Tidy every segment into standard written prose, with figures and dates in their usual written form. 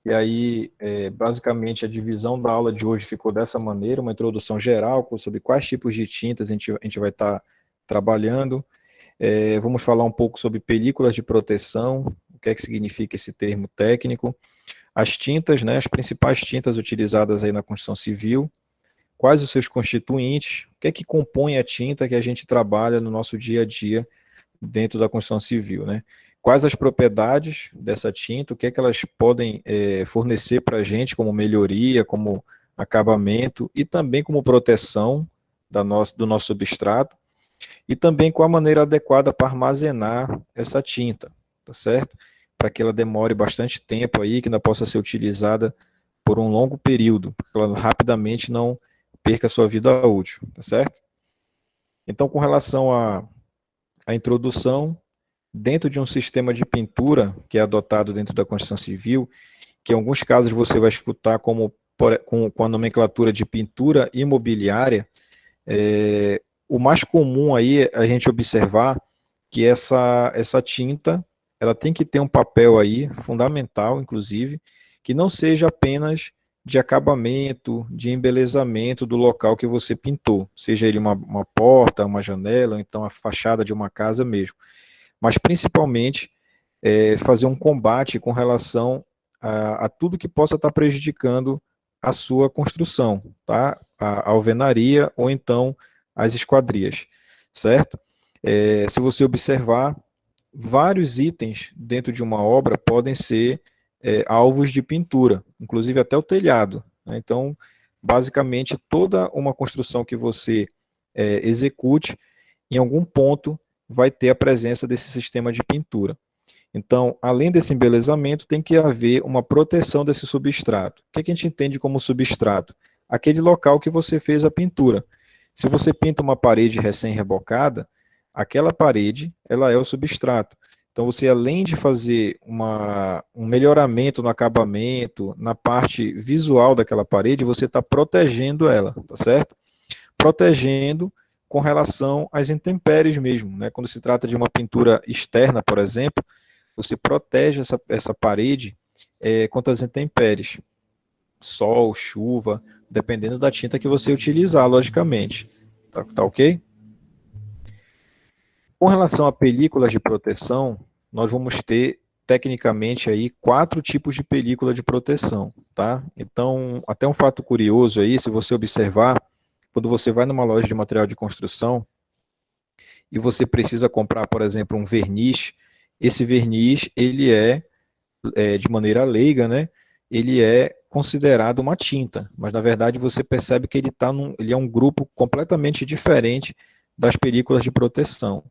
E aí, basicamente, a divisão da aula de hoje ficou dessa maneira, uma introdução geral sobre quais tipos de tintas a gente vai estar trabalhando. Vamos falar um pouco sobre películas de proteção, o que é que significa esse termo técnico, as tintas, né, as principais tintas utilizadas aí na construção civil, quais os seus constituintes, o que é que compõe a tinta que a gente trabalha no nosso dia a dia dentro da construção civil, né? Quais as propriedades dessa tinta, o que é que elas podem fornecer para a gente como melhoria, como acabamento e também como proteção do nosso substrato, e também qual a maneira adequada para armazenar essa tinta, tá certo? Para que ela demore bastante tempo aí, que ainda possa ser utilizada por um longo período, para que ela rapidamente não perca sua vida útil, tá certo? Então, com relação à introdução, dentro de um sistema de pintura que é adotado dentro da construção civil, que em alguns casos você vai escutar com a nomenclatura de pintura imobiliária, o mais comum aí é a gente observar que essa tinta, ela tem que ter um papel aí, fundamental, inclusive, que não seja apenas de acabamento, de embelezamento do local que você pintou, seja ele uma porta, uma janela, ou então a fachada de uma casa mesmo, mas principalmente fazer um combate com relação a tudo que possa estar prejudicando a sua construção, tá? A alvenaria ou então as esquadrias, certo? Se você observar, vários itens dentro de uma obra podem ser alvos de pintura, inclusive até o telhado, né? Então, basicamente, toda uma construção que você execute, em algum ponto, vai ter a presença desse sistema de pintura. Então, além desse embelezamento, tem que haver uma proteção desse substrato. O que a gente entende como substrato? Aquele local que você fez a pintura. Se você pinta uma parede recém-rebocada, aquela parede, ela é o substrato. Então, você, além de fazer um melhoramento no acabamento, na parte visual daquela parede, você está protegendo ela, tá certo? Protegendo com relação às intempéries mesmo, né? Quando se trata de uma pintura externa, por exemplo, você protege essa parede contra as intempéries, sol, chuva, dependendo da tinta que você utilizar, logicamente. Tá ok? Com relação a películas de proteção, nós vamos ter, tecnicamente, aí, 4 tipos de película de proteção, tá? Então, até um fato curioso aí, se você observar, quando você vai numa loja de material de construção e você precisa comprar, por exemplo, um verniz, esse verniz, ele de maneira leiga, né, ele é considerado uma tinta, mas na verdade você percebe que ele é um grupo completamente diferente das películas de proteção.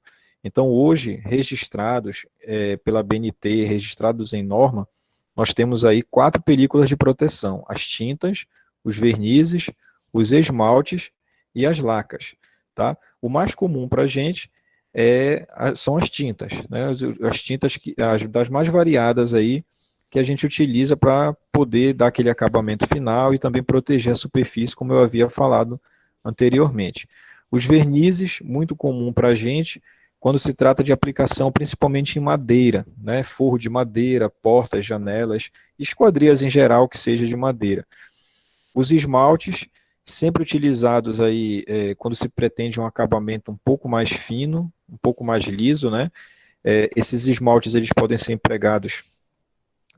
Então hoje, registrados pela BNT, registrados em norma, nós temos aí 4 películas de proteção: as tintas, os vernizes, os esmaltes e as lacas. Tá? O mais comum para a gente são as tintas, né? As tintas das mais variadas aí, que a gente utiliza para poder dar aquele acabamento final e também proteger a superfície, como eu havia falado anteriormente. Os vernizes, muito comum para a gente, quando se trata de aplicação principalmente em madeira, né? Forro de madeira, portas, janelas, esquadrias em geral que seja de madeira. Os esmaltes, sempre utilizados aí quando se pretende um acabamento um pouco mais fino, um pouco mais liso, né? Esses esmaltes eles podem ser empregados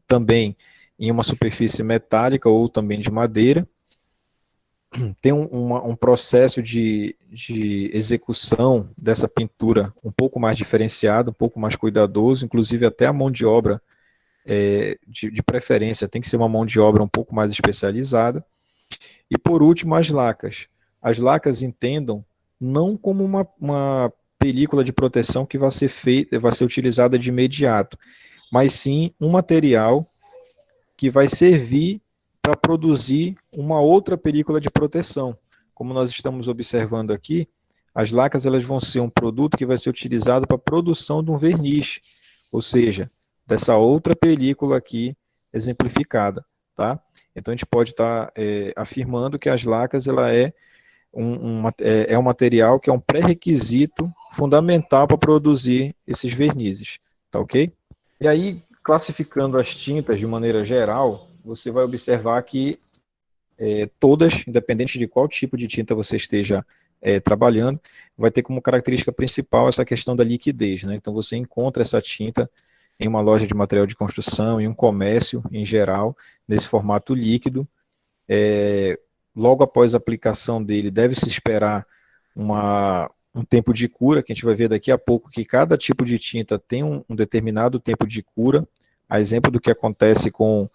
também em uma superfície metálica ou também de madeira. Tem um processo de execução dessa pintura um pouco mais diferenciado, um pouco mais cuidadoso, inclusive até a mão de obra, de preferência, tem que ser uma mão de obra um pouco mais especializada. E por último, as lacas. As lacas entendam não como uma película de proteção que vai ser utilizada de imediato, mas sim um material que vai servir para produzir uma outra película de proteção. Como nós estamos observando aqui, as lacas elas vão ser um produto que vai ser utilizado para a produção de um verniz, ou seja, dessa outra película aqui exemplificada. Tá? Então a gente pode estar afirmando que as lacas ela um material que é um pré-requisito fundamental para produzir esses vernizes. Tá ok? E aí, classificando as tintas de maneira geral, você vai observar que todas, independente de qual tipo de tinta você esteja trabalhando, vai ter como característica principal essa questão da liquidez, né? Então você encontra essa tinta em uma loja de material de construção, em um comércio em geral, nesse formato líquido. Logo após a aplicação dele, deve-se esperar um tempo de cura, que a gente vai ver daqui a pouco que cada tipo de tinta tem um determinado tempo de cura, a exemplo do que acontece com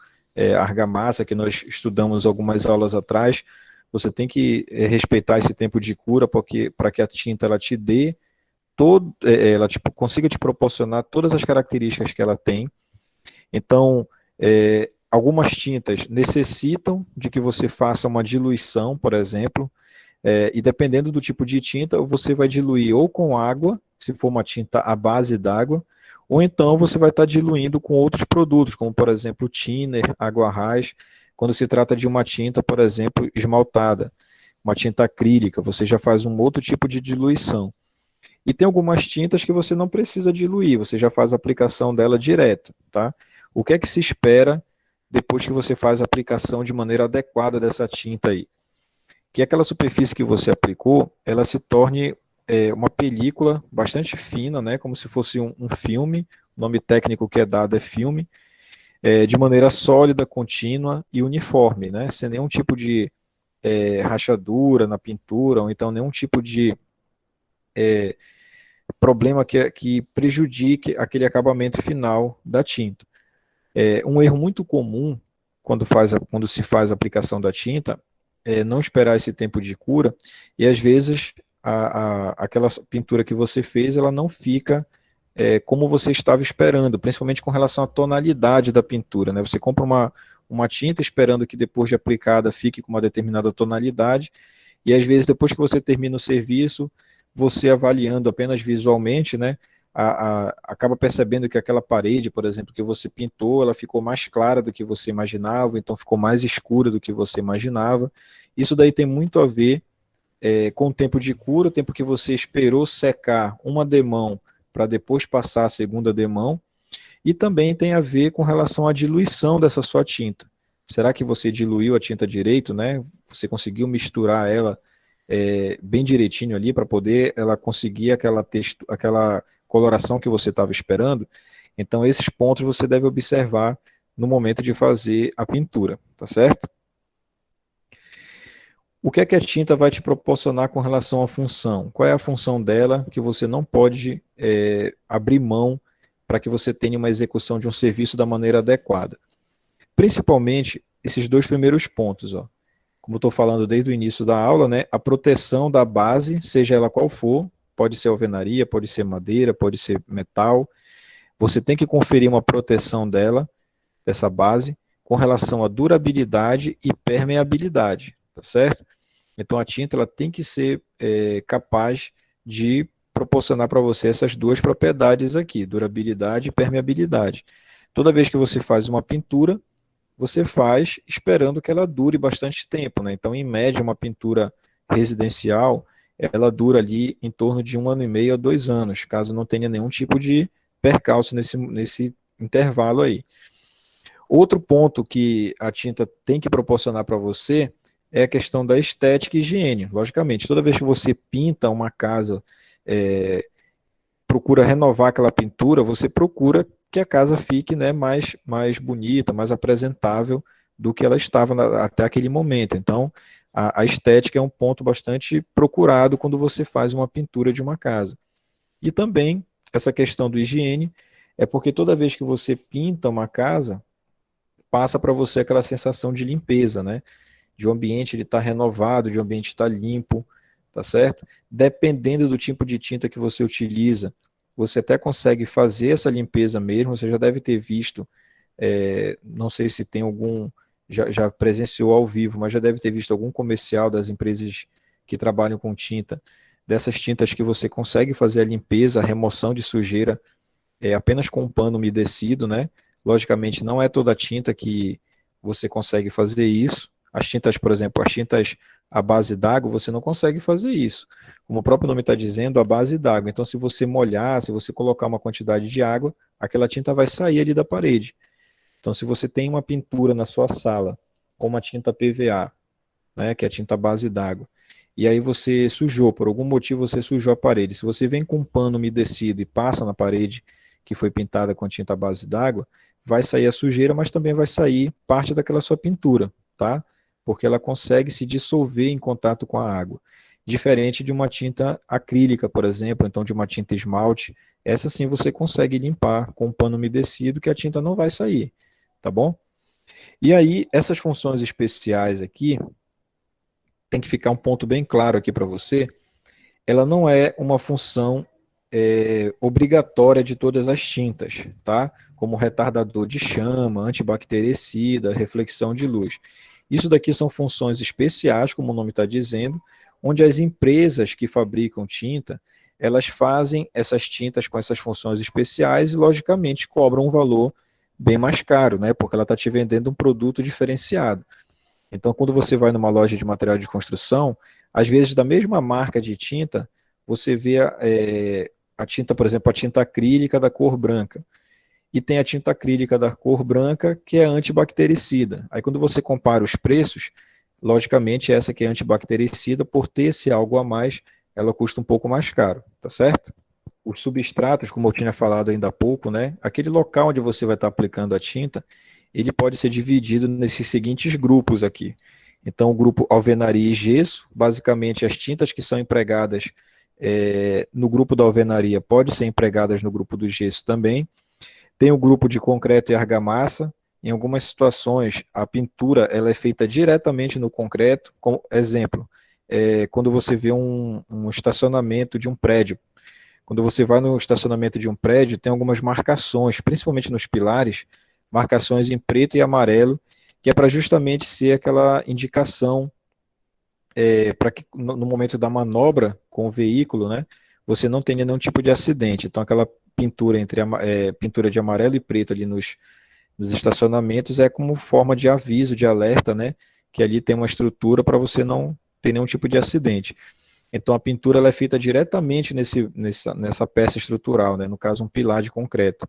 argamassa, que nós estudamos algumas aulas atrás. Você tem que respeitar esse tempo de cura, para que a tinta ela te dê ela consiga te proporcionar todas as características que ela tem. Então, algumas tintas necessitam de que você faça uma diluição, por exemplo, e dependendo do tipo de tinta, você vai diluir ou com água, se for uma tinta à base d'água, ou então você vai estar diluindo com outros produtos, como por exemplo thinner, aguarrás, quando se trata de uma tinta, por exemplo, esmaltada, uma tinta acrílica, você já faz um outro tipo de diluição. E tem algumas tintas que você não precisa diluir, você já faz a aplicação dela direto, tá? O que é que se espera depois que você faz a aplicação de maneira adequada dessa tinta aí? Que aquela superfície que você aplicou, ela se torne uma película bastante fina, né, como se fosse um filme, o nome técnico que é dado é filme, de maneira sólida, contínua e uniforme, né, sem nenhum tipo de rachadura na pintura, ou então nenhum tipo de problema que prejudique aquele acabamento final da tinta. Um erro muito comum quando se faz a aplicação da tinta é não esperar esse tempo de cura, e às vezes aquela pintura que você fez, ela não fica como você estava esperando, principalmente com relação à tonalidade da pintura, né? Você compra uma tinta esperando que depois de aplicada fique com uma determinada tonalidade, e às vezes depois que você termina o serviço, você avaliando apenas visualmente, né, acaba percebendo que aquela parede, por exemplo, que você pintou, ela ficou mais clara do que você imaginava, então ficou mais escura do que você imaginava. Isso daí tem muito a ver com o tempo de cura, o tempo que você esperou secar uma demão para depois passar a segunda demão, e também tem a ver com relação à diluição dessa sua tinta. Será que você diluiu a tinta direito, né? Você conseguiu misturar ela bem direitinho ali para poder ela conseguir aquela coloração que você estava esperando? Então esses pontos você deve observar no momento de fazer a pintura, tá certo? O que é que a tinta vai te proporcionar com relação à função? Qual é a função dela que você não pode abrir mão para que você tenha uma execução de um serviço da maneira adequada? Principalmente esses dois primeiros pontos, ó. Como eu estou falando desde o início da aula, né, a proteção da base, seja ela qual for, pode ser alvenaria, pode ser madeira, pode ser metal, você tem que conferir uma proteção dessa base, com relação à durabilidade e permeabilidade, tá certo? Então a tinta ela tem que ser capaz de proporcionar para você essas duas propriedades aqui, durabilidade e permeabilidade. Toda vez que você faz uma pintura, você faz esperando que ela dure bastante tempo, né? Então, em média, uma pintura residencial, ela dura ali em torno de 1 ano e meio a 2 anos, caso não tenha nenhum tipo de percalço nesse intervalo aí. Outro ponto que a tinta tem que proporcionar para você é a questão da estética e higiene. Logicamente, toda vez que você pinta uma casa, procura renovar aquela pintura, você procura que a casa fique, né, mais bonita, mais apresentável do que ela estava até aquele momento. Então, a estética é um ponto bastante procurado quando você faz uma pintura de uma casa. E também, essa questão do higiene, é porque toda vez que você pinta uma casa, passa para você aquela sensação de limpeza, né? De o ambiente estar renovado, de o ambiente estar limpo, tá certo? Dependendo do tipo de tinta que você utiliza, você até consegue fazer essa limpeza mesmo. Você já deve ter visto, não sei se tem já presenciou ao vivo, mas já deve ter visto algum comercial das empresas que trabalham com tinta, dessas tintas que você consegue fazer a limpeza, a remoção de sujeira, apenas com um pano umedecido, né? Logicamente, não é toda tinta que você consegue fazer isso. As tintas, por exemplo, as tintas à base d'água, você não consegue fazer isso. Como o próprio nome está dizendo, à base d'água. Então, se você molhar, se você colocar uma quantidade de água, aquela tinta vai sair ali da parede. Então, se você tem uma pintura na sua sala, com uma tinta PVA, né, que é a tinta base d'água, e aí você sujou, por algum motivo você sujou a parede. Se você vem com um pano umedecido e passa na parede que foi pintada com tinta base d'água, vai sair a sujeira, mas também vai sair parte daquela sua pintura, tá? Porque ela consegue se dissolver em contato com a água. Diferente de uma tinta acrílica, por exemplo, então de uma tinta esmalte, essa sim você consegue limpar com um pano umedecido que a tinta não vai sair, tá bom? E aí, essas funções especiais aqui, tem que ficar um ponto bem claro aqui para você, ela não é uma função obrigatória de todas as tintas, tá? Como retardador de chama, antibactericida, reflexão de luz. Isso daqui são funções especiais, como o nome está dizendo, onde as empresas que fabricam tinta, elas fazem essas tintas com essas funções especiais e, logicamente, cobram um valor bem mais caro, né? Porque ela está te vendendo um produto diferenciado. Então, quando você vai numa loja de material de construção, às vezes da mesma marca de tinta, você vê a tinta, por exemplo, a tinta acrílica da cor branca. E tem a tinta acrílica da cor branca, que é antibactericida. Aí quando você compara os preços, logicamente essa que é antibactericida, por ter esse algo a mais, ela custa um pouco mais caro, tá certo? Os substratos, como eu tinha falado ainda há pouco, né? Aquele local onde você vai estar aplicando a tinta, ele pode ser dividido nesses seguintes grupos aqui. Então, o grupo alvenaria e gesso, basicamente as tintas que são empregadas no grupo da alvenaria podem ser empregadas no grupo do gesso também. Tem o grupo de concreto e argamassa. Em algumas situações, a pintura ela é feita diretamente no concreto. Como exemplo, quando você vê um estacionamento de um prédio. Quando você vai no estacionamento de um prédio, tem algumas marcações, principalmente nos pilares, marcações em preto e amarelo, que é para justamente ser aquela indicação para que no momento da manobra com o veículo, né, você não tenha nenhum tipo de acidente. Então, aquela pintura pintura de amarelo e preto ali nos estacionamentos é como forma de aviso, de alerta, né, que ali tem uma estrutura para você não ter nenhum tipo de acidente. Então, a pintura ela é feita diretamente nessa peça estrutural, né, no caso, um pilar de concreto.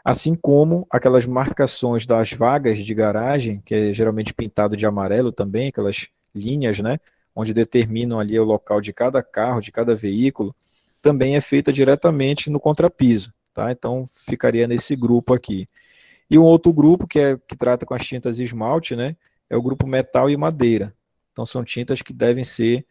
Assim como aquelas marcações das vagas de garagem, que é geralmente pintado de amarelo também, aquelas linhas, né, onde determinam ali o local de cada carro, de cada veículo, também é feita diretamente no contrapiso, tá? Então, ficaria nesse grupo aqui. E um outro grupo que trata com as tintas esmalte, né, é o grupo metal e madeira. Então, são tintas que devem ser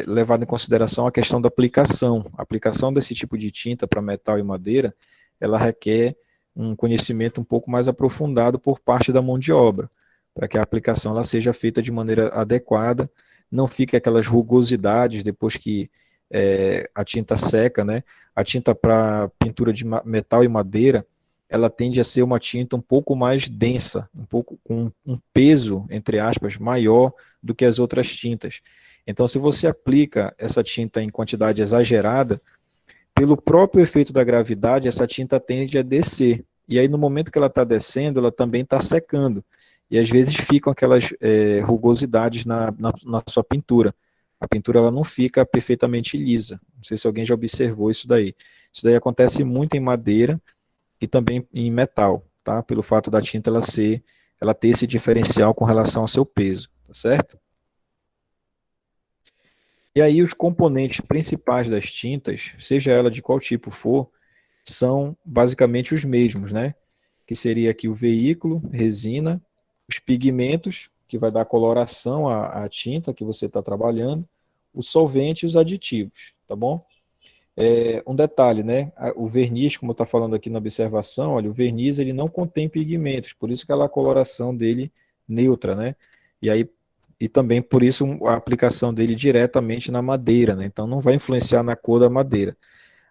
levadas em consideração a questão da aplicação. A aplicação desse tipo de tinta para metal e madeira, ela requer um conhecimento um pouco mais aprofundado por parte da mão de obra, para que a aplicação ela seja feita de maneira adequada, não fique aquelas rugosidades depois que a tinta seca, né? A tinta para pintura de metal e madeira, ela tende a ser uma tinta um pouco mais densa, um pouco com um peso, entre aspas, maior do que as outras tintas. Então, se você aplica essa tinta em quantidade exagerada, pelo próprio efeito da gravidade, essa tinta tende a descer. E aí, no momento que ela está descendo, ela também está secando. E às vezes ficam aquelas rugosidades na sua pintura. A pintura ela não fica perfeitamente lisa. Não sei se alguém já observou isso daí. Isso daí acontece muito em madeira e também em metal, tá? Pelo fato da tinta ela ter esse diferencial com relação ao seu peso, tá certo? E aí os componentes principais das tintas, seja ela de qual tipo for, são basicamente os mesmos, né? Que seria aqui o veículo, resina, os pigmentos, que vai dar coloração à tinta que você está trabalhando, o solvente e os aditivos, tá bom? Um detalhe, né? O verniz, como está falando aqui na observação, olha, o verniz ele não contém pigmentos, por isso que a coloração dele neutra, né? E aí e também por isso a aplicação dele diretamente na madeira, né? Então não vai influenciar na cor da madeira.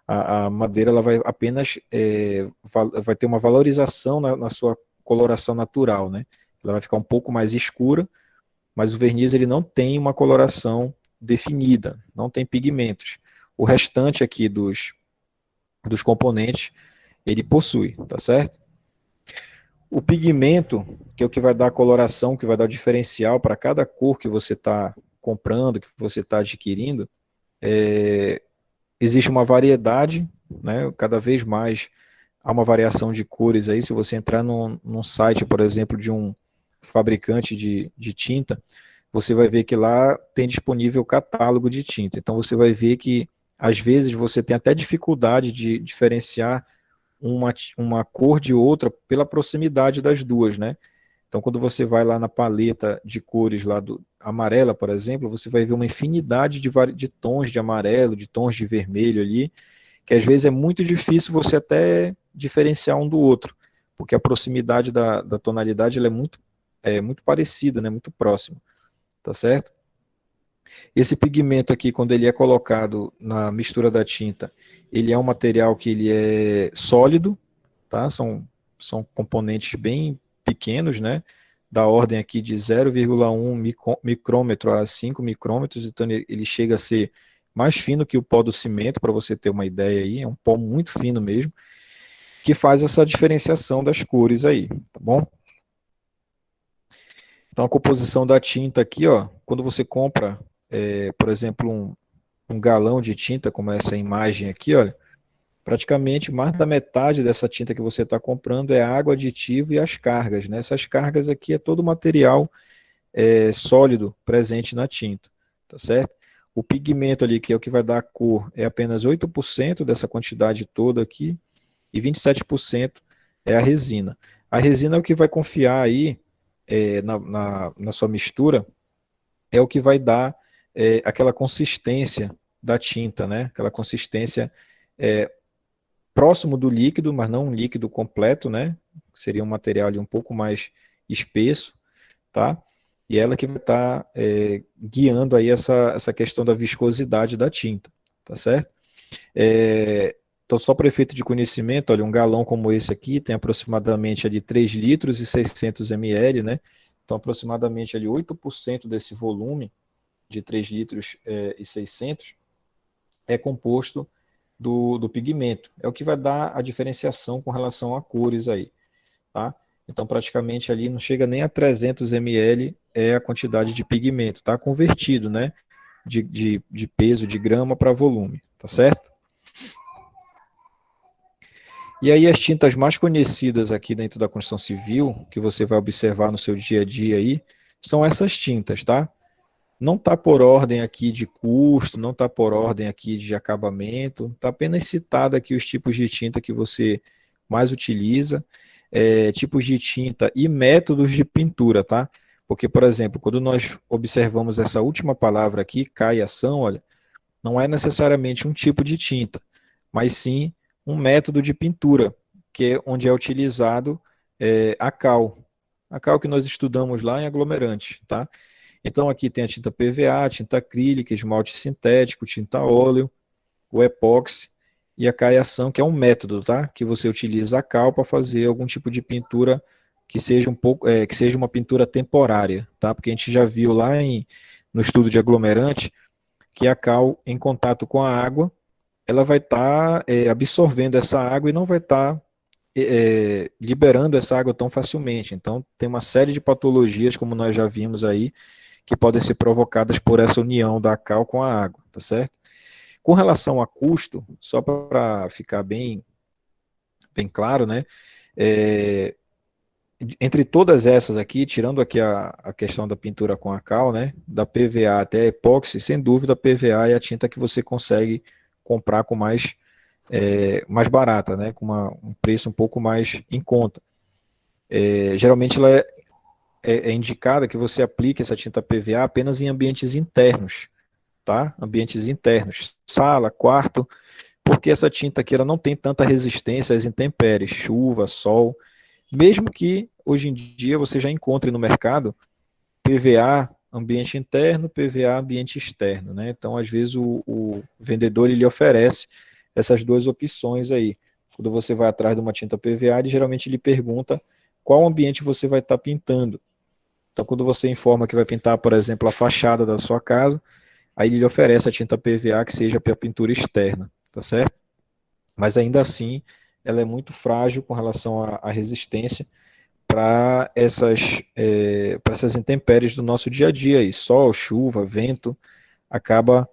A madeira ela vai apenas vai ter uma valorização na sua coloração natural, né? Ela vai ficar um pouco mais escura, mas o verniz ele não tem uma coloração definida, não tem pigmentos. O restante aqui dos componentes ele possui, tá certo? O pigmento, que é o que vai dar a coloração, que vai dar o diferencial para cada cor que você está comprando, que você está adquirindo, existe uma variedade, né? Cada vez mais há uma variação de cores aí. Se você entrar num site, por exemplo, de um fabricante de tinta, você vai ver que lá tem disponível o catálogo de tinta. Então você vai ver que, às vezes, você tem até dificuldade de diferenciar uma cor de outra pela proximidade das duas, né? Então, quando você vai lá na paleta de cores lá do amarela, por exemplo, você vai ver uma infinidade de tons de amarelo, de tons de vermelho ali, que às vezes é muito difícil você até diferenciar um do outro, porque a proximidade da tonalidade ela é muito parecida, né? Muito próxima, tá certo? Esse pigmento aqui, quando ele é colocado na mistura da tinta, ele é um material que ele é sólido, tá? São componentes bem pequenos, né? Da ordem aqui de 0,1 micrômetro a 5 micrômetros, então ele chega a ser mais fino que o pó do cimento, para você ter uma ideia aí, é um pó muito fino mesmo, que faz essa diferenciação das cores aí, tá bom? Então a composição da tinta aqui, ó, quando você compra, por exemplo, um galão de tinta, como essa imagem aqui, olha, praticamente mais da metade dessa tinta que você está comprando é água, aditivo e as cargas, né? Essas cargas aqui é todo o material sólido presente na tinta, tá certo? O pigmento ali, que é o que vai dar a cor, é apenas 8% dessa quantidade toda aqui, e 27% é a resina. A resina é o que vai confiar aí na sua mistura, é o que vai dar aquela consistência da tinta, né? Aquela consistência é, próximo do líquido, mas não um líquido completo, né? Seria um material ali um pouco mais espesso, tá? E ela que vai estar guiando aí essa questão da viscosidade da tinta, tá certo? Então, só para efeito de conhecimento, olha, um galão como esse aqui tem aproximadamente ali 3 litros e 600 ml, né? Então, aproximadamente ali 8% desse volume de 3 litros e 600 é composto do pigmento. É o que vai dar a diferenciação com relação a cores aí, tá? Então, praticamente ali não chega nem a 300 ml é a quantidade de pigmento, tá? Convertido, né? De peso, de grama para volume, tá certo? E aí as tintas mais conhecidas aqui dentro da construção civil, que você vai observar no seu dia a dia aí, são essas tintas, tá? Não está por ordem aqui de custo, não está por ordem aqui de acabamento, está apenas citado aqui os tipos de tinta que você mais utiliza, tipos de tinta e métodos de pintura, tá? Porque, por exemplo, quando nós observamos essa última palavra aqui, caiação, olha, não é necessariamente um tipo de tinta, mas sim um método de pintura, que é onde é utilizado a cal. A cal que nós estudamos lá em aglomerante, tá? Então aqui tem a tinta PVA, tinta acrílica, esmalte sintético, tinta óleo, o epóxi e a caiação, que é um método, tá? Que você utiliza a cal para fazer algum tipo de pintura que seja que seja uma pintura temporária, tá? Porque a gente já viu lá no estudo de aglomerante que a cal em contato com a água, ela vai estar absorvendo essa água e não vai estar liberando essa água tão facilmente. Então tem uma série de patologias, como nós já vimos aí, que podem ser provocadas por essa união da cal com a água, tá certo? Com relação a custo, só para ficar bem claro, né? Entre todas essas aqui, tirando aqui a questão da pintura com a cal, né? Da PVA até a epóxi, sem dúvida a PVA é a tinta que você consegue comprar com mais barata, né? Com um preço um pouco mais em conta. Geralmente ela é indicada que você aplique essa tinta PVA apenas em ambientes internos, tá? Ambientes internos, sala, quarto, porque essa tinta aqui ela não tem tanta resistência às intempéries, chuva, sol, mesmo que hoje em dia você já encontre no mercado PVA ambiente interno, PVA ambiente externo, né? Então, às vezes o vendedor ele oferece essas duas opções aí. Quando você vai atrás de uma tinta PVA, ele geralmente lhe pergunta qual ambiente você vai estar pintando. Então, quando você informa que vai pintar, por exemplo, a fachada da sua casa, aí ele lhe oferece a tinta PVA que seja para pintura externa, tá certo? Mas ainda assim, ela é muito frágil com relação à resistência para essas intempéries do nosso dia a dia, aí, sol, chuva, vento, acaba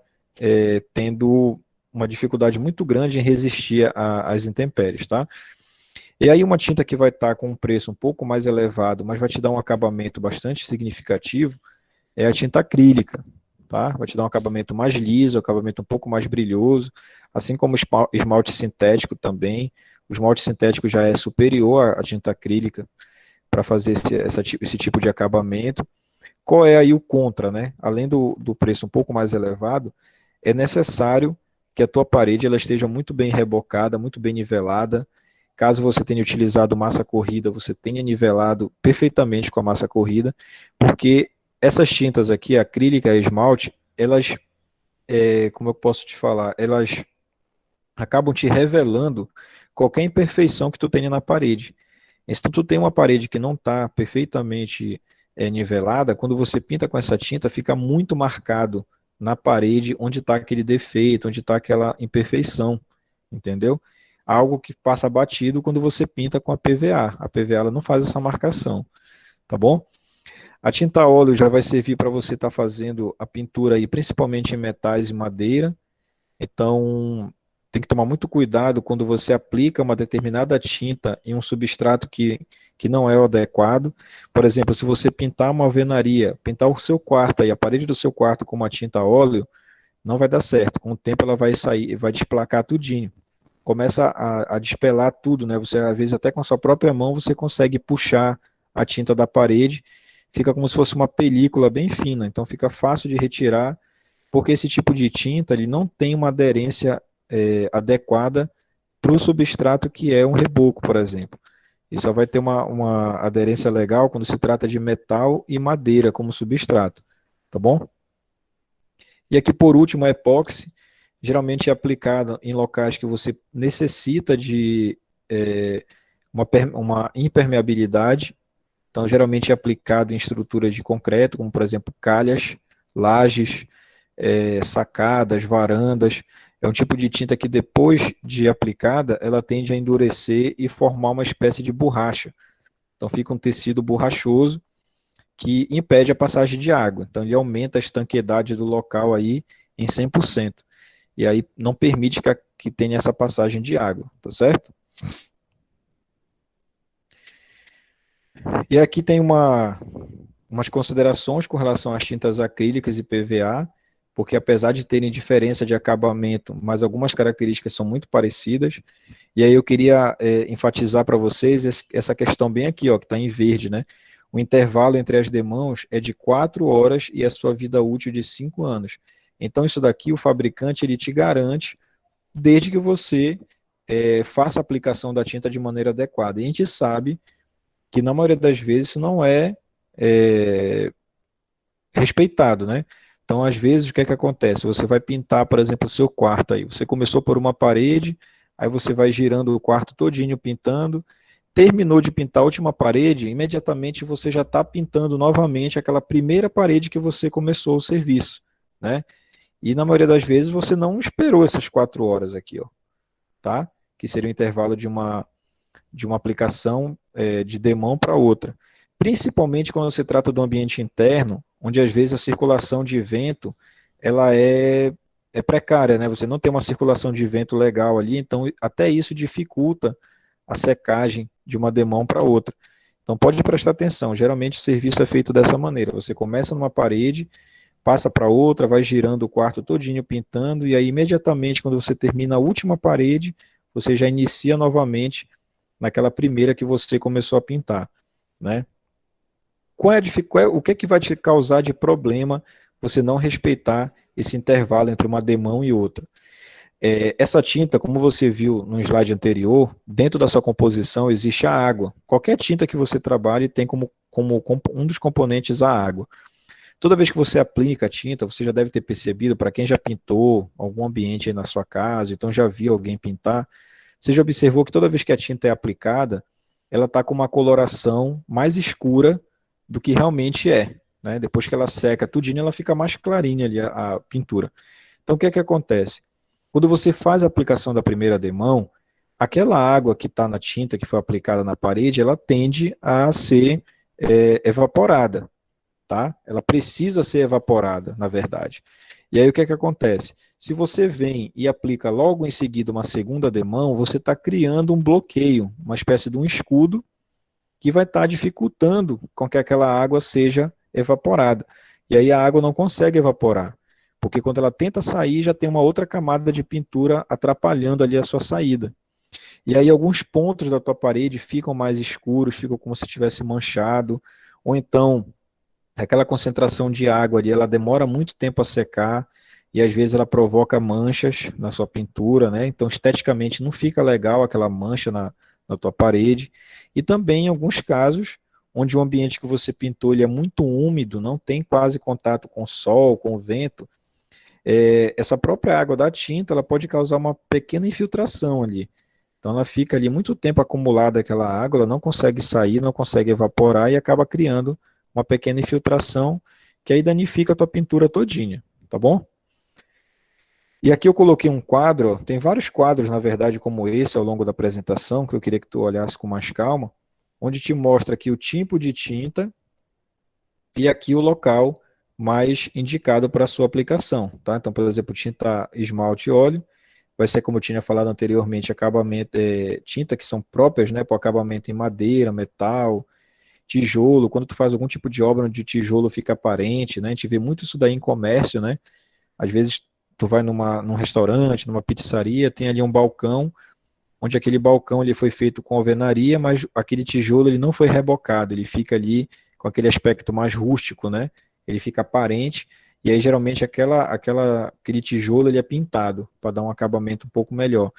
tendo uma dificuldade muito grande em resistir às intempéries, tá? E aí uma tinta que vai estar com um preço um pouco mais elevado, mas vai te dar um acabamento bastante significativo, é a tinta acrílica, tá? Vai te dar um acabamento mais liso, um acabamento um pouco mais brilhoso, assim como o esmalte sintético também. O esmalte sintético já é superior à tinta acrílica para fazer esse tipo de acabamento. Qual é aí o contra, né? Além do preço um pouco mais elevado, é necessário que a tua parede ela esteja muito bem rebocada, muito bem nivelada. Caso você tenha utilizado massa corrida, você tenha nivelado perfeitamente com a massa corrida, porque essas tintas aqui, acrílica e esmalte, elas, como eu posso te falar, elas acabam te revelando qualquer imperfeição que tu tenha na parede. E se tu tem uma parede que não está perfeitamente nivelada, quando você pinta com essa tinta, fica muito marcado na parede onde está aquele defeito, onde está aquela imperfeição, entendeu? Algo que passa batido quando você pinta com a PVA. A PVA ela não faz essa marcação, tá bom? A tinta óleo já vai servir para você estar fazendo a pintura aí, principalmente em metais e madeira. Então, tem que tomar muito cuidado quando você aplica uma determinada tinta em um substrato que não é o adequado. Por exemplo, se você pintar uma alvenaria, pintar o seu quarto aí, a parede do seu quarto com uma tinta óleo, não vai dar certo. Com o tempo ela vai sair, vai desplacar tudinho. Começa a despelar tudo, né? Você, às vezes, até com a sua própria mão, você consegue puxar a tinta da parede, fica como se fosse uma película bem fina, então fica fácil de retirar, porque esse tipo de tinta ele não tem uma aderência adequada para o substrato que é um reboco, por exemplo. Ele só vai ter uma aderência legal quando se trata de metal e madeira como substrato, tá bom? E aqui por último a epóxi, geralmente é aplicada em locais que você necessita de uma impermeabilidade, então geralmente é aplicado em estruturas de concreto, como por exemplo calhas, lajes, sacadas, varandas. É um tipo de tinta que depois de aplicada, ela tende a endurecer e formar uma espécie de borracha. Então fica um tecido borrachoso que impede a passagem de água. Então ele aumenta a estanqueidade do local aí em 100%. E aí não permite que tenha essa passagem de água, tá certo? E aqui tem umas considerações com relação às tintas acrílicas e PVA, porque apesar de terem diferença de acabamento, mas algumas características são muito parecidas. E aí eu queria enfatizar para vocês essa questão bem aqui, ó, que está em verde, né? O intervalo entre as demãos é de 4 horas e a sua vida útil de 5 anos. Então isso daqui o fabricante ele te garante desde que você faça a aplicação da tinta de maneira adequada. E a gente sabe que na maioria das vezes isso não é respeitado, né? Então, às vezes, o que é que acontece? Você vai pintar, por exemplo, o seu quarto aí. Você começou por uma parede, aí você vai girando o quarto todinho pintando, terminou de pintar a última parede, imediatamente você já está pintando novamente aquela primeira parede que você começou o serviço, né? E na maioria das vezes você não esperou essas 4 horas aqui, ó, tá? Que seria o intervalo de uma aplicação de demão para outra. Principalmente quando se trata do ambiente interno, onde às vezes a circulação de vento ela é precária, né? Você não tem uma circulação de vento legal ali, então até isso dificulta a secagem de uma demão para outra. Então pode prestar atenção, geralmente o serviço é feito dessa maneira, você começa numa parede, passa para outra, vai girando o quarto todinho pintando, e aí imediatamente quando você termina a última parede, você já inicia novamente naquela primeira que você começou a pintar, né? O que vai te causar de problema você não respeitar esse intervalo entre uma demão e outra? Essa tinta, como você viu no slide anterior, dentro da sua composição existe a água. Qualquer tinta que você trabalhe tem como um dos componentes a água. Toda vez que você aplica a tinta, você já deve ter percebido, para quem já pintou algum ambiente aí na sua casa, então já viu alguém pintar, você já observou que toda vez que a tinta é aplicada, ela está com uma coloração mais escura do que realmente é, né? Depois que ela seca tudinho, ela fica mais clarinha ali a pintura. Então o que é que acontece? Quando você faz a aplicação da primeira demão, aquela água que está na tinta que foi aplicada na parede, ela tende a ser evaporada, tá? Ela precisa ser evaporada, na verdade. E aí o que é que acontece? Se você vem e aplica logo em seguida uma segunda demão, você está criando um bloqueio, uma espécie de um escudo que vai estar dificultando com que aquela água seja evaporada. E aí a água não consegue evaporar, porque quando ela tenta sair, já tem uma outra camada de pintura atrapalhando ali a sua saída. E aí alguns pontos da tua parede ficam mais escuros, ficam como se tivesse manchado, ou então aquela concentração de água ali, ela demora muito tempo a secar, e às vezes ela provoca manchas na sua pintura, né? Então esteticamente não fica legal aquela mancha na tua parede. E também em alguns casos, onde o ambiente que você pintou ele é muito úmido, não tem quase contato com o sol, com o vento, essa própria água da tinta, ela pode causar uma pequena infiltração ali. Então ela fica ali muito tempo acumulada aquela água, ela não consegue sair, não consegue evaporar e acaba criando uma pequena infiltração que aí danifica a tua pintura todinha, tá bom? E aqui eu coloquei um quadro, ó, tem vários quadros, na verdade, como esse ao longo da apresentação, que eu queria que tu olhasse com mais calma, onde te mostra aqui o tipo de tinta e aqui o local mais indicado para a sua aplicação, tá? Então, por exemplo, tinta esmalte e óleo, vai ser, como eu tinha falado anteriormente, acabamento, tinta que são próprias, né, para o acabamento em madeira, metal, tijolo, quando tu faz algum tipo de obra onde o tijolo fica aparente, né, a gente vê muito isso daí em comércio, né, às vezes tu vai num restaurante, numa pizzaria, tem ali um balcão, onde aquele balcão ele foi feito com alvenaria, mas aquele tijolo ele não foi rebocado, ele fica ali com aquele aspecto mais rústico, né, ele fica aparente, e aí geralmente aquele tijolo ele é pintado, para dar um acabamento um pouco melhor.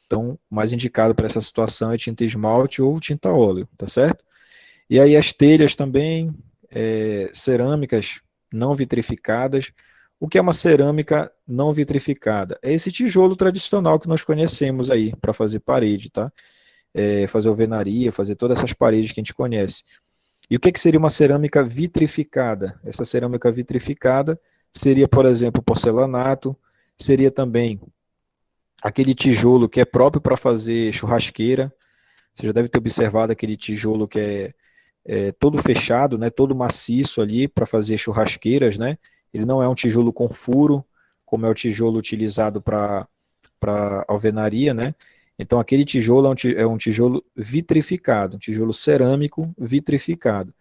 Então, mais indicado para essa situação é tinta esmalte ou tinta óleo, tá certo? E aí as telhas também, cerâmicas não vitrificadas. O que é uma cerâmica não vitrificada? É esse tijolo tradicional que nós conhecemos aí para fazer parede, tá? Fazer alvenaria, fazer todas essas paredes que a gente conhece. E o que seria uma cerâmica vitrificada? Essa cerâmica vitrificada seria, por exemplo, porcelanato, seria também aquele tijolo que é próprio para fazer churrasqueira. Você já deve ter observado aquele tijolo que é todo fechado, né, todo maciço ali para fazer churrasqueiras, né? Ele não é um tijolo com furo, como é o tijolo utilizado para alvenaria, né? Então aquele tijolo é um tijolo vitrificado, um tijolo cerâmico vitrificado.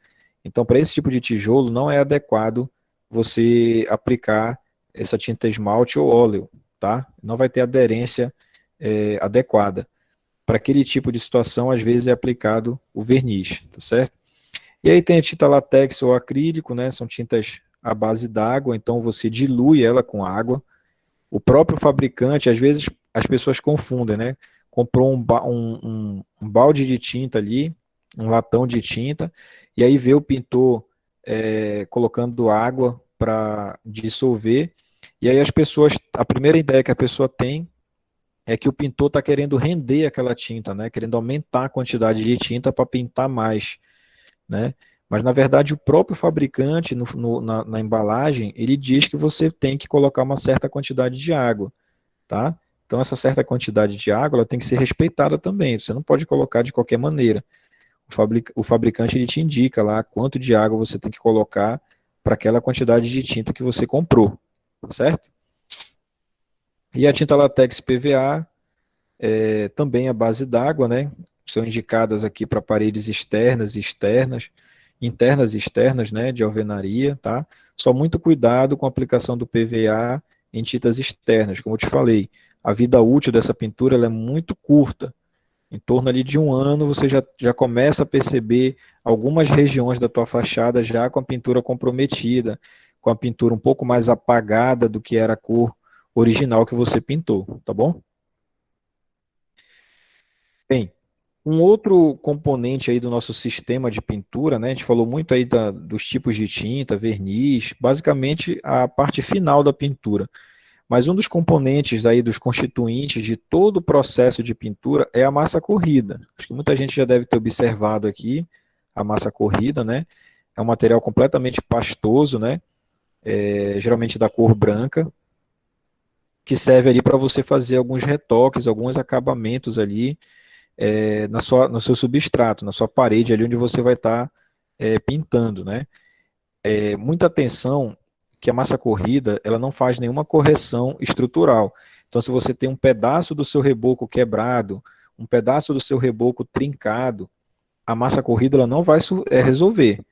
Então para esse tipo de tijolo não é adequado você aplicar essa tinta esmalte ou óleo, tá? Não vai ter aderência adequada. Para aquele tipo de situação, às vezes é aplicado o verniz, tá certo? E aí tem a tinta látex ou acrílico, né? São tintas à base d'água, então você dilui ela com água. O próprio fabricante, às vezes as pessoas confundem, né? Comprou um balde de tinta ali, um latão de tinta, e aí vê o pintor colocando água para dissolver, e aí as pessoas, a primeira ideia que a pessoa tem é que o pintor está querendo render aquela tinta, né? Querendo aumentar a quantidade de tinta para pintar mais, né? Mas na verdade o próprio fabricante na embalagem ele diz que você tem que colocar uma certa quantidade de água, tá? Então essa certa quantidade de água ela tem que ser respeitada também. Você não pode colocar de qualquer maneira. O fabricante ele te indica lá quanto de água você tem que colocar para aquela quantidade de tinta que você comprou, tá certo? E a tinta látex PVA também a base d'água, né? São indicadas aqui para paredes externas e externas, internas e externas, né? De alvenaria, tá? Só muito cuidado com a aplicação do PVA em tintas externas, como eu te falei. A vida útil dessa pintura ela é muito curta. Em torno ali de um ano, você já começa a perceber algumas regiões da tua fachada já com a pintura comprometida, com a pintura um pouco mais apagada do que era a cor original que você pintou, tá bom? Bem, um outro componente aí do nosso sistema de pintura, né? A gente falou muito aí dos tipos de tinta, verniz, basicamente a parte final da pintura. Mas um dos componentes aí, dos constituintes de todo o processo de pintura é a massa corrida. Acho que muita gente já deve ter observado aqui a massa corrida, né? É um material completamente pastoso, né? Geralmente da cor branca, que serve ali para você fazer alguns retoques, alguns acabamentos ali no seu substrato, na sua parede ali onde você vai estar pintando, né? Muita atenção que a massa corrida, ela não faz nenhuma correção estrutural. Então, se você tem um pedaço do seu reboco quebrado, um pedaço do seu reboco trincado, a massa corrida ela não vai resolver.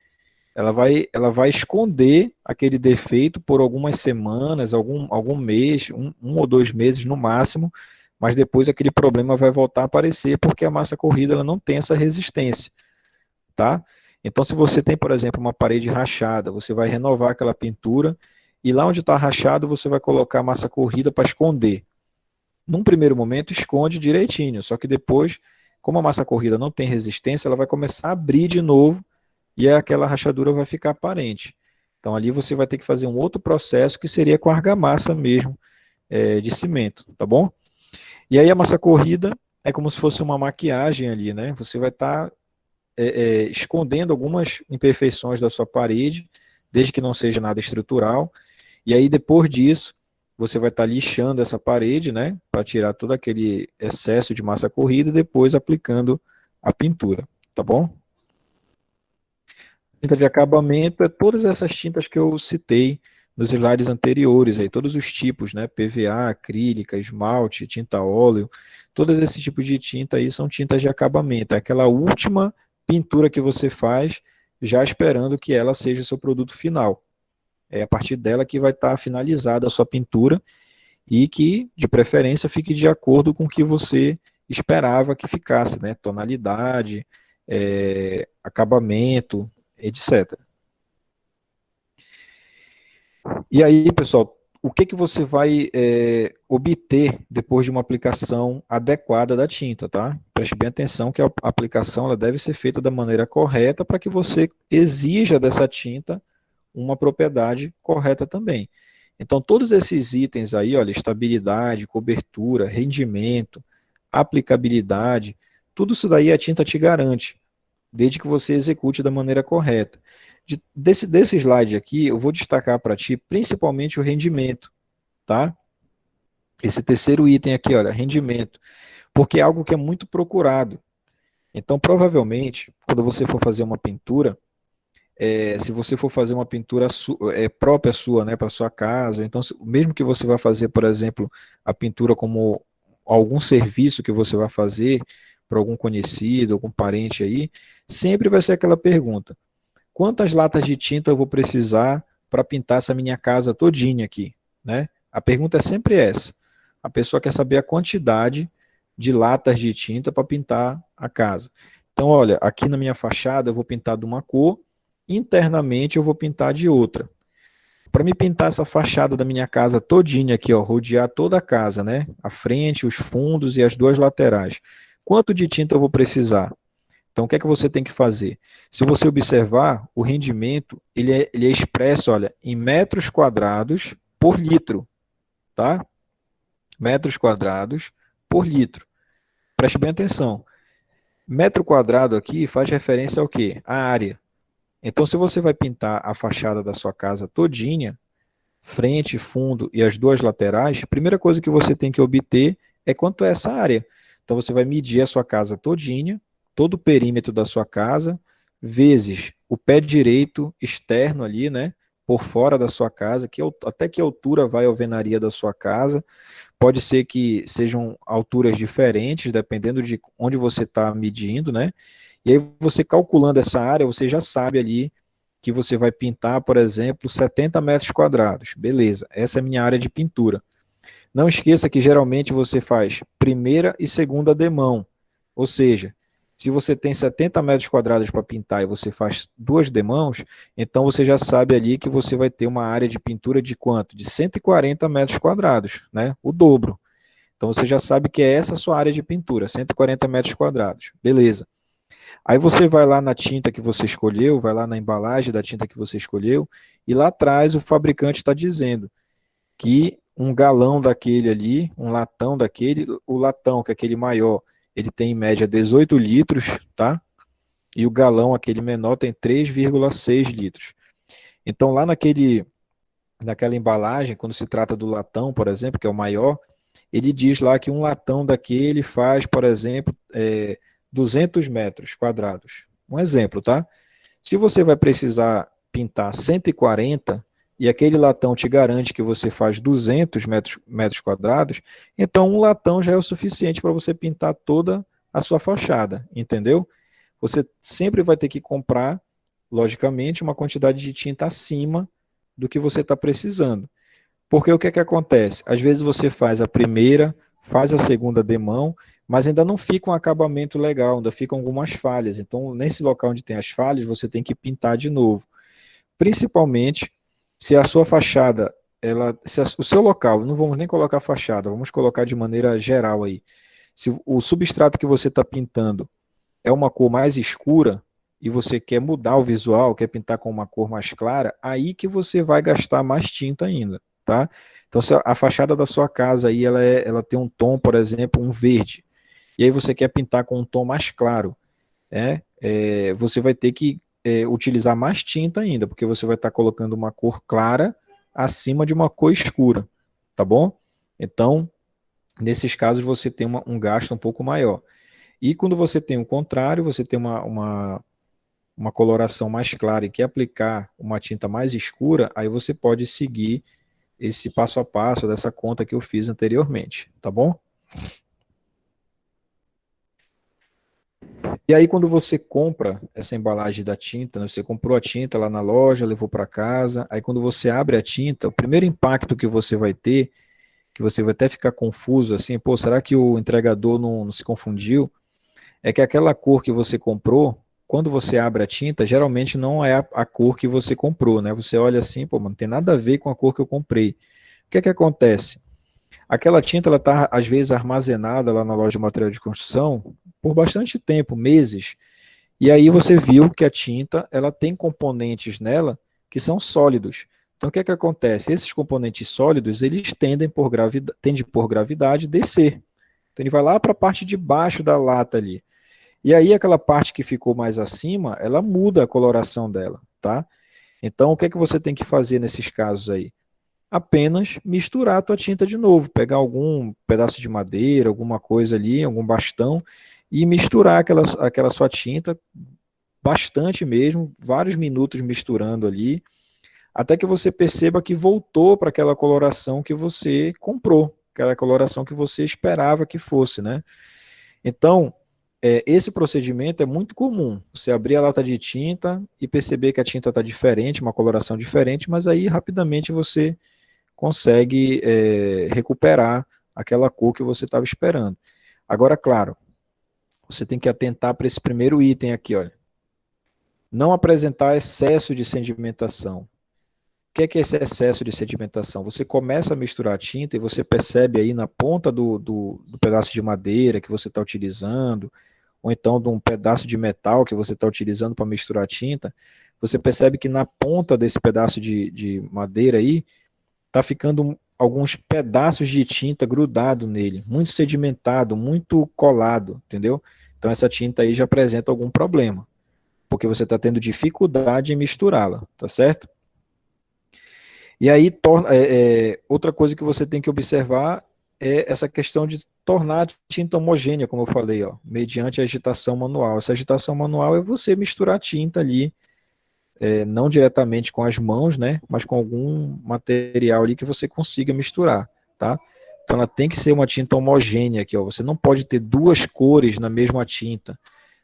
Ela vai esconder aquele defeito por algumas semanas, algum mês, um ou 2 meses no máximo, mas depois aquele problema vai voltar a aparecer porque a massa corrida ela não tem essa resistência, tá? Então, se você tem, por exemplo, uma parede rachada, você vai renovar aquela pintura e lá onde está rachado você vai colocar a massa corrida para esconder. Num primeiro momento esconde direitinho, só que depois, como a massa corrida não tem resistência, ela vai começar a abrir de novo e aquela rachadura vai ficar aparente. Então ali você vai ter que fazer um outro processo que seria com argamassa mesmo, de cimento, tá bom? E aí a massa corrida é como se fosse uma maquiagem ali, né? Você vai estar escondendo algumas imperfeições da sua parede, desde que não seja nada estrutural, e aí depois disso, você vai estar lixando essa parede, né, para tirar todo aquele excesso de massa corrida e depois aplicando a pintura, tá bom? Tinta de acabamento é todas essas tintas que eu citei nos slides anteriores, aí, todos os tipos, né, PVA, acrílica, esmalte, tinta óleo, todos esses tipos de tinta aí são tintas de acabamento, é aquela última pintura que você faz, já esperando que ela seja o seu produto final. É a partir dela que vai estar finalizada a sua pintura e que, de preferência, fique de acordo com o que você esperava que ficasse, né? Tonalidade, acabamento, etc. E aí, pessoal, o que você vai obter depois de uma aplicação adequada da tinta, tá? Preste bem atenção que a aplicação ela deve ser feita da maneira correta para que você exija dessa tinta uma propriedade correta também. Então, todos esses itens aí, olha, estabilidade, cobertura, rendimento, aplicabilidade, tudo isso daí a tinta te garante, desde que você execute da maneira correta. Desse slide aqui, eu vou destacar para ti principalmente o rendimento, tá? Esse terceiro item aqui, olha, rendimento, porque é algo que é muito procurado. Então, provavelmente, quando você for fazer uma pintura, se você for fazer uma pintura própria sua, né, para sua casa, então mesmo que você vá fazer, por exemplo, a pintura como algum serviço que você vai fazer para algum conhecido, algum parente aí, sempre vai ser aquela pergunta: quantas latas de tinta eu vou precisar para pintar essa minha casa todinha aqui, né? A pergunta é sempre essa. A pessoa quer saber a quantidade de latas de tinta para pintar a casa. Então, olha, aqui na minha fachada eu vou pintar de uma cor, internamente eu vou pintar de outra. Para me pintar essa fachada da minha casa todinha aqui, ó, rodear toda a casa, né? A frente, os fundos e as duas laterais. Quanto de tinta eu vou precisar? Então, o que é que você tem que fazer? Se você observar, o rendimento, ele é expresso, olha, em metros quadrados por litro, tá? Metros quadrados por litro. Preste bem atenção. Metro quadrado aqui faz referência ao quê? A área. Então, se você vai pintar a fachada da sua casa todinha, frente, fundo e as duas laterais, a primeira coisa que você tem que obter é quanto é essa área. Então, você vai medir a sua casa todinha, todo o perímetro da sua casa, vezes o pé direito externo ali, né, por fora da sua casa, até que altura vai a alvenaria da sua casa. Pode ser que sejam alturas diferentes, dependendo de onde você está medindo, né? E aí você calculando essa área, você já sabe ali que você vai pintar, por exemplo, 70 metros quadrados. Beleza, essa é a minha área de pintura. Não esqueça que geralmente você faz primeira e segunda demão. Ou seja, se você tem 70 metros quadrados para pintar e você faz 2 demãos, então você já sabe ali que você vai ter uma área de pintura de quanto? De 140 metros quadrados, né? O dobro. Então você já sabe que é essa a sua área de pintura, 140 metros quadrados. Beleza. Aí você vai lá na tinta que você escolheu, vai lá na embalagem da tinta que você escolheu, e lá atrás o fabricante está dizendo que um galão daquele ali, um latão daquele, o latão, que é aquele maior, ele tem em média 18 litros, tá? E o galão, aquele menor, tem 3,6 litros. Então lá naquela embalagem, quando se trata do latão, por exemplo, que é o maior, ele diz lá que um latão daquele faz, por exemplo, 200 metros quadrados. Um exemplo, tá? Se você vai precisar pintar 140, e aquele latão te garante que você faz 200 metros quadrados, então um latão já é o suficiente para você pintar toda a sua fachada, entendeu? Você sempre vai ter que comprar, logicamente, uma quantidade de tinta acima do que você está precisando. Porque o que é que acontece? Às vezes você faz a primeira, faz a segunda demão, mas ainda não fica um acabamento legal, ainda ficam algumas falhas. Então, nesse local onde tem as falhas, você tem que pintar de novo. Principalmente se a sua fachada, o seu local, não vamos nem colocar fachada, vamos colocar de maneira geral aí. Se o substrato que você está pintando é uma cor mais escura e você quer mudar o visual, quer pintar com uma cor mais clara, aí que você vai gastar mais tinta ainda, tá? Então, se a fachada da sua casa aí, ela tem um tom, por exemplo, um verde, e aí você quer pintar com um tom mais claro, você vai ter que utilizar mais tinta ainda, porque você vai estar colocando uma cor clara acima de uma cor escura, tá bom? Então, nesses casos, você tem um gasto um pouco maior. E quando você tem o contrário, você tem uma coloração mais clara e quer aplicar uma tinta mais escura, aí você pode seguir esse passo a passo dessa conta que eu fiz anteriormente, tá bom? E aí quando você compra essa embalagem da tinta, né, você comprou a tinta lá na loja, levou para casa, aí quando você abre a tinta, o primeiro impacto que você vai ter, que você vai até ficar confuso, assim, pô, será que o entregador não se confundiu? É que aquela cor que você comprou, quando você abre a tinta, geralmente não é a cor que você comprou, né? Você olha assim, pô, não tem nada a ver com a cor que eu comprei. O que é que acontece? Aquela tinta, ela está, às vezes, armazenada lá na loja de material de construção por bastante tempo, meses. E aí você viu que a tinta, ela tem componentes nela que são sólidos. Então, o que é que acontece? Esses componentes sólidos, eles tendem por gravidade descer. Então, ele vai lá para a parte de baixo da lata ali. E aí aquela parte que ficou mais acima, ela muda a coloração dela, tá? Então o que é que você tem que fazer nesses casos aí? Apenas misturar a tua tinta de novo, pegar algum pedaço de madeira, alguma coisa ali, algum bastão, e misturar aquela sua tinta, bastante mesmo, vários minutos misturando ali, até que você perceba que voltou para aquela coloração que você comprou, aquela coloração que você esperava que fosse, né? Então, esse procedimento é muito comum. Você abrir a lata de tinta e perceber que a tinta está diferente, uma coloração diferente, mas aí rapidamente você consegue recuperar aquela cor que você estava esperando. Agora, claro, você tem que atentar para esse primeiro item aqui, olha. Não apresentar excesso de sedimentação. O que é esse excesso de sedimentação? Você começa a misturar a tinta e você percebe aí na ponta do pedaço de madeira que você está utilizando, ou então de um pedaço de metal que você está utilizando para misturar a tinta, você percebe que na ponta desse pedaço de madeira aí, está ficando alguns pedaços de tinta grudado nele, muito sedimentado, muito colado, entendeu? Então essa tinta aí já apresenta algum problema, porque você está tendo dificuldade em misturá-la, tá certo? E aí, outra coisa que você tem que observar é essa questão de tornar a tinta homogênea, como eu falei, ó, mediante a agitação manual. Essa agitação manual é você misturar a tinta ali, não diretamente com as mãos, né, mas com algum material ali que você consiga misturar, tá? Então ela tem que ser uma tinta homogênea aqui, ó. Você não pode ter duas cores na mesma tinta,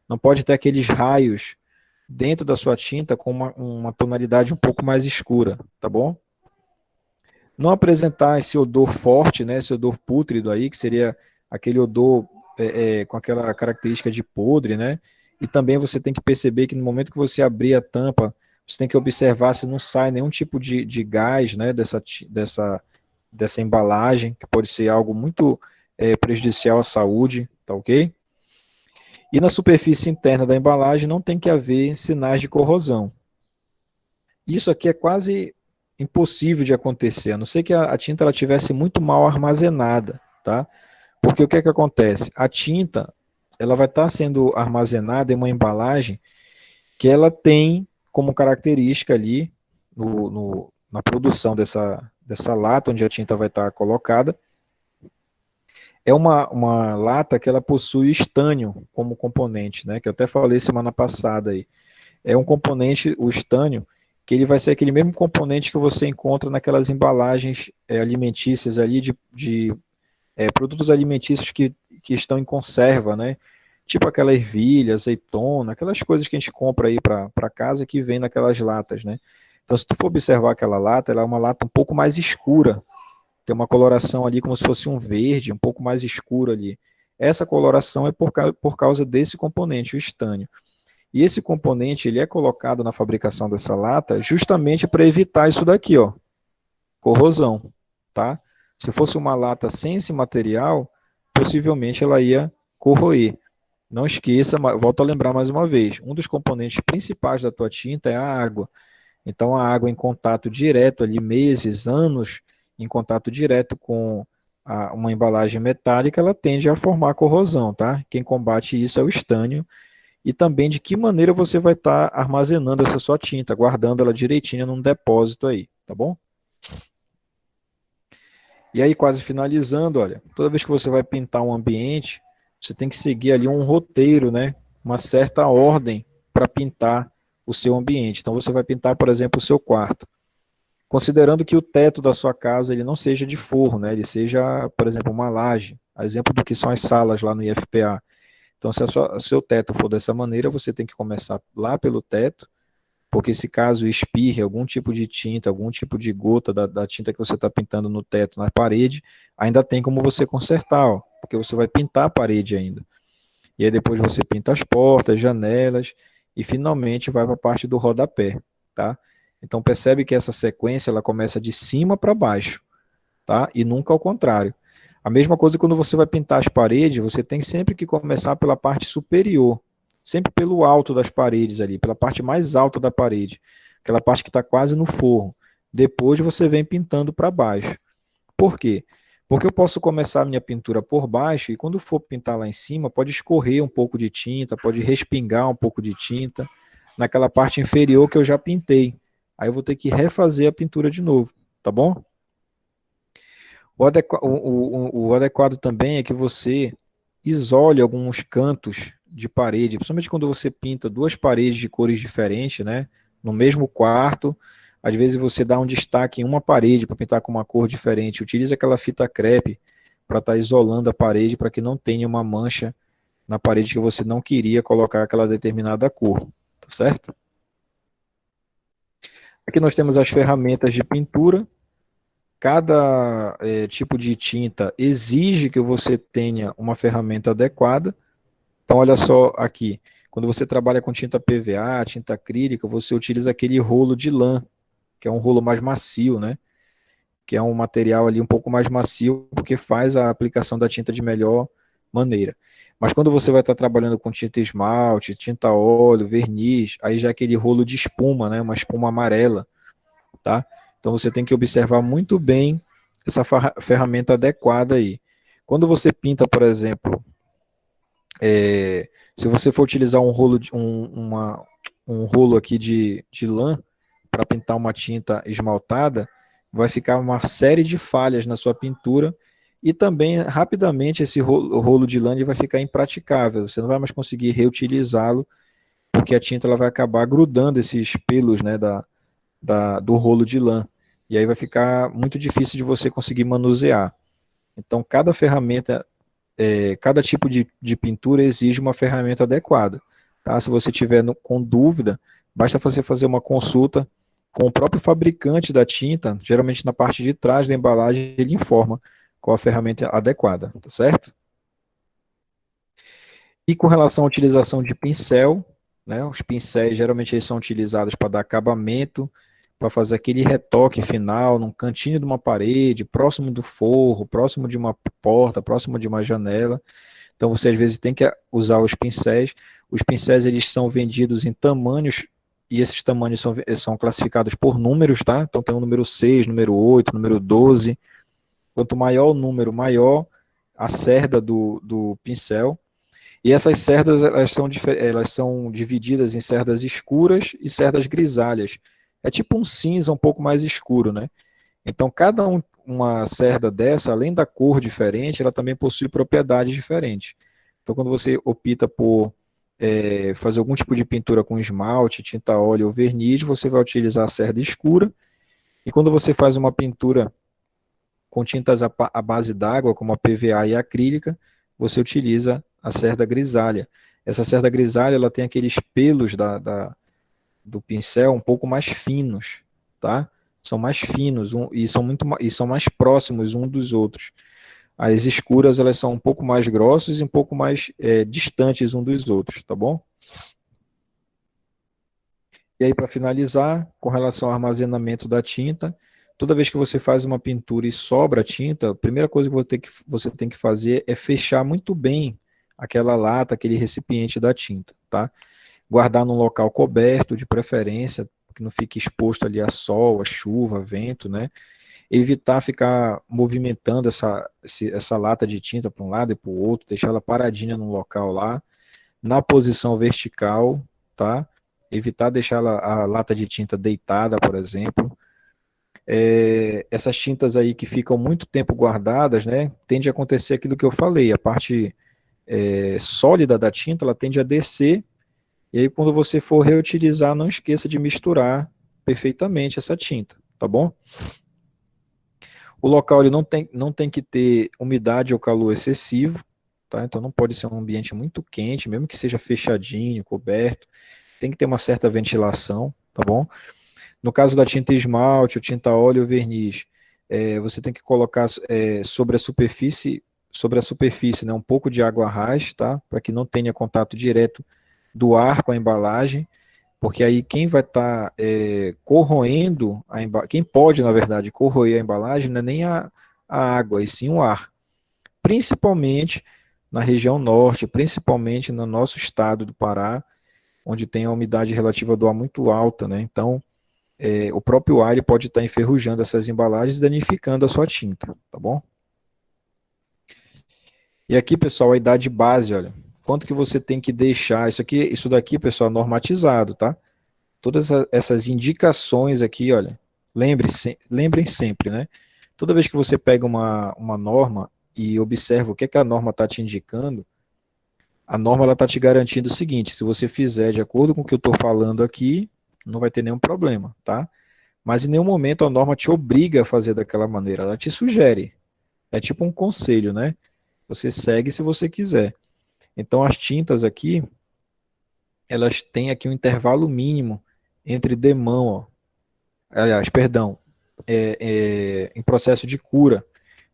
não pode ter aqueles raios dentro da sua tinta com uma tonalidade um pouco mais escura, tá bom? Não apresentar esse odor forte, né, esse odor pútrido aí, que seria aquele odor com aquela característica de podre, né? E também você tem que perceber que no momento que você abrir a tampa, você tem que observar se não sai nenhum tipo de gás, né, dessa embalagem, que pode ser algo muito prejudicial à saúde, tá ok? E na superfície interna da embalagem não tem que haver sinais de corrosão. Isso aqui é quase impossível de acontecer, a não ser que a tinta ela tivesse muito mal armazenada, tá? Porque o que é que acontece? A tinta, ela vai estar sendo armazenada em uma embalagem que ela tem como característica ali, na produção dessa lata onde a tinta vai estar colocada, é uma lata que ela possui estânio como componente, né? Que eu até falei semana passada aí. É um componente, o estânio, que ele vai ser aquele mesmo componente que você encontra naquelas embalagens alimentícias ali de produtos alimentícios que estão em conserva, né? Tipo aquela ervilha, azeitona, aquelas coisas que a gente compra aí para casa que vem naquelas latas, né? Então, se tu for observar aquela lata, ela é uma lata um pouco mais escura, tem uma coloração ali como se fosse um verde, um pouco mais escuro ali. Essa coloração é por causa desse componente, o estânio. E esse componente ele é colocado na fabricação dessa lata justamente para evitar isso daqui, ó, corrosão, tá? Se fosse uma lata sem esse material, possivelmente ela ia corroer. Não esqueça, volto a lembrar mais uma vez, um dos componentes principais da tua tinta é a água. Então a água em contato direto ali, meses, anos, em contato direto com uma embalagem metálica, ela tende a formar corrosão, tá? Quem combate isso é o estânio. E também de que maneira você vai estar armazenando essa sua tinta, guardando ela direitinho num depósito aí, tá bom? E aí, quase finalizando, olha, toda vez que você vai pintar um ambiente, você tem que seguir ali um roteiro, né? Uma certa ordem para pintar o seu ambiente. Então, você vai pintar, por exemplo, o seu quarto. Considerando que o teto da sua casa ele não seja de forro, né? Ele seja, por exemplo, uma laje. A exemplo do que são as salas lá no IFPA. Então, se o seu teto for dessa maneira, você tem que começar lá pelo teto, porque se caso espirre algum tipo de tinta, algum tipo de gota da tinta que você está pintando no teto, na parede, ainda tem como você consertar, ó, porque você vai pintar a parede ainda. E aí depois você pinta as portas, janelas, e finalmente vai para a parte do rodapé, tá? Então percebe que essa sequência ela começa de cima para baixo, tá? E nunca ao contrário. A mesma coisa quando você vai pintar as paredes, você tem sempre que começar pela parte superior, sempre pelo alto das paredes ali, pela parte mais alta da parede, aquela parte que está quase no forro. Depois você vem pintando para baixo. Por quê? Porque eu posso começar a minha pintura por baixo e quando for pintar lá em cima, pode escorrer um pouco de tinta, pode respingar um pouco de tinta naquela parte inferior que eu já pintei. Aí eu vou ter que refazer a pintura de novo, tá bom? O adequado também é que você isole alguns cantos de parede, principalmente quando você pinta duas paredes de cores diferentes, né? No mesmo quarto, às vezes você dá um destaque em uma parede para pintar com uma cor diferente. Utilize aquela fita crepe para estar isolando a parede para que não tenha uma mancha na parede que você não queria colocar aquela determinada cor, tá certo? Aqui nós temos as ferramentas de pintura. Cada tipo de tinta exige que você tenha uma ferramenta adequada. Então, olha só aqui, quando você trabalha com tinta PVA, tinta acrílica, você utiliza aquele rolo de lã, que é um rolo mais macio, né? Que é um material ali um pouco mais macio, porque faz a aplicação da tinta de melhor maneira. Mas quando você vai estar trabalhando com tinta esmalte, tinta óleo, verniz, aí já é aquele rolo de espuma, né? Uma espuma amarela, tá? Então você tem que observar muito bem essa ferramenta adequada aí. Quando você pinta, por exemplo, se você for utilizar um rolo, um rolo aqui de lã para pintar uma tinta esmaltada, vai ficar uma série de falhas na sua pintura e também rapidamente esse rolo de lã vai ficar impraticável. Você não vai mais conseguir reutilizá-lo porque a tinta ela vai acabar grudando esses pelos, né, do rolo de lã. E aí vai ficar muito difícil de você conseguir manusear. Então, cada ferramenta, cada tipo de pintura exige uma ferramenta adequada. Tá? Se você tiver com dúvida, basta você fazer uma consulta com o próprio fabricante da tinta, geralmente na parte de trás da embalagem, ele informa qual a ferramenta adequada, tá certo? E com relação à utilização de pincel, né, os pincéis geralmente eles são utilizados para dar acabamento, para fazer aquele retoque final num cantinho de uma parede, próximo do forro, próximo de uma porta, próximo de uma janela. Então você às vezes tem que usar os pincéis. Os pincéis eles são vendidos em tamanhos e esses tamanhos são classificados por números, tá? Então tem o número 6, número 8, número 12. Quanto maior o número, maior a cerda do pincel. E essas cerdas elas são divididas em cerdas escuras e cerdas grisalhas. É tipo um cinza um pouco mais escuro, né? Então, uma cerda dessa, além da cor diferente, ela também possui propriedades diferentes. Então, quando você opta por fazer algum tipo de pintura com esmalte, tinta óleo ou verniz, você vai utilizar a cerda escura. E quando você faz uma pintura com tintas à base d'água, como a PVA e a acrílica, você utiliza a cerda grisalha. Essa cerda grisalha, ela tem aqueles pelos do pincel um pouco mais finos, tá? São mais finos e são mais próximos um dos outros. As escuras, elas são um pouco mais grossas e um pouco mais distantes um dos outros, tá bom? E aí, para finalizar, com relação ao armazenamento da tinta, toda vez que você faz uma pintura e sobra tinta, a primeira coisa que você tem que fazer é fechar muito bem aquela lata, aquele recipiente da tinta, tá? Guardar num local coberto, de preferência, que não fique exposto ali a sol, a chuva, a vento, né? Evitar ficar movimentando essa lata de tinta para um lado e para o outro, deixar ela paradinha num local lá, na posição vertical, tá? Evitar deixar a lata de tinta deitada, por exemplo. Essas tintas aí que ficam muito tempo guardadas, né? Tende a acontecer aquilo que eu falei, a parte sólida da tinta, ela tende a descer, e aí quando você for reutilizar, não esqueça de misturar perfeitamente essa tinta, tá bom? O local ele não tem que ter umidade ou calor excessivo, tá? Então não pode ser um ambiente muito quente, mesmo que seja fechadinho, coberto, tem que ter uma certa ventilação, tá bom? No caso da tinta esmalte, ou tinta óleo ou verniz, você tem que colocar sobre a superfície, né, um pouco de água rasa, tá? Para que não tenha contato direto do ar com a embalagem, porque aí quem vai estar corroendo, quem pode, na verdade, corroer a embalagem não é nem a água, e sim o ar. Principalmente na região norte, principalmente no nosso estado do Pará, onde tem a umidade relativa do ar muito alta, né? Então, o próprio ar ele pode estar enferrujando essas embalagens, danificando a sua tinta, tá bom? E aqui, pessoal, a idade base, olha, quanto que você tem que deixar, isso daqui, pessoal, normatizado, tá? Todas essas indicações aqui, olha, lembrem sempre, né? Toda vez que você pega uma norma e observa o que, que a norma está te indicando, a norma está te garantindo o seguinte, se você fizer de acordo com o que eu estou falando aqui, não vai ter nenhum problema, tá? Mas em nenhum momento a norma te obriga a fazer daquela maneira, ela te sugere. É tipo um conselho, né? Você segue se você quiser. Então as tintas aqui, elas têm aqui um intervalo mínimo entre demão, ó, aliás, perdão, em processo de cura.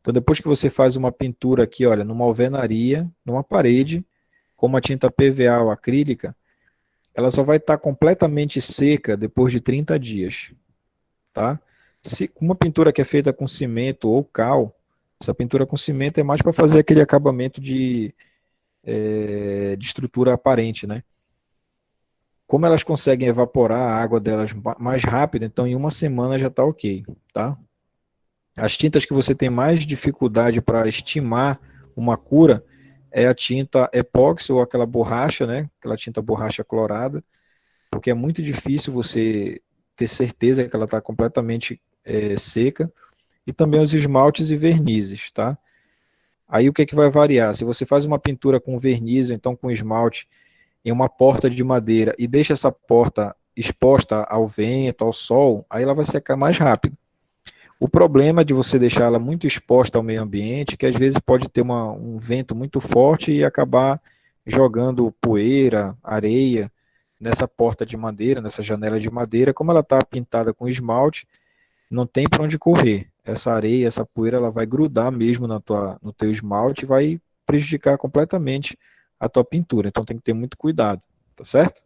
Então depois que você faz uma pintura aqui, olha, numa alvenaria, numa parede, com uma tinta PVA ou acrílica, ela só vai estar completamente seca depois de 30 dias, tá? Se uma pintura que é feita com cimento ou cal, essa pintura com cimento é mais para fazer aquele acabamento de estrutura aparente, né? Como elas conseguem evaporar a água delas mais rápido, então em uma semana já está ok, tá? As tintas que você tem mais dificuldade para estimar uma cura é a tinta epóxi ou aquela borracha, né? Aquela tinta borracha clorada, porque é muito difícil você ter certeza que ela está completamente seca. E também os esmaltes e vernizes, tá? Aí o que, que vai variar? Se você faz uma pintura com verniz, ou então com esmalte, em uma porta de madeira e deixa essa porta exposta ao vento, ao sol, aí ela vai secar mais rápido. O problema de você deixar ela muito exposta ao meio ambiente, é que às vezes pode ter um vento muito forte e acabar jogando poeira, areia nessa porta de madeira, nessa janela de madeira. Como ela está pintada com esmalte, não tem para onde correr. Essa areia, essa poeira, ela vai grudar mesmo no teu esmalte e vai prejudicar completamente a tua pintura. Então tem que ter muito cuidado, tá certo?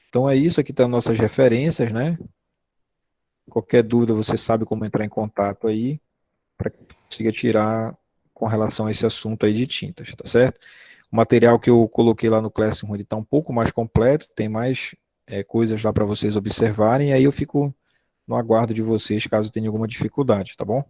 Então é isso, aqui estão nossas referências, né? Qualquer dúvida você sabe como entrar em contato aí para que consiga tirar com relação a esse assunto aí de tintas, tá certo? O material que eu coloquei lá no Classroom está um pouco mais completo, tem mais coisas lá para vocês observarem, e aí eu fico no aguardo de vocês caso tenha alguma dificuldade, tá bom?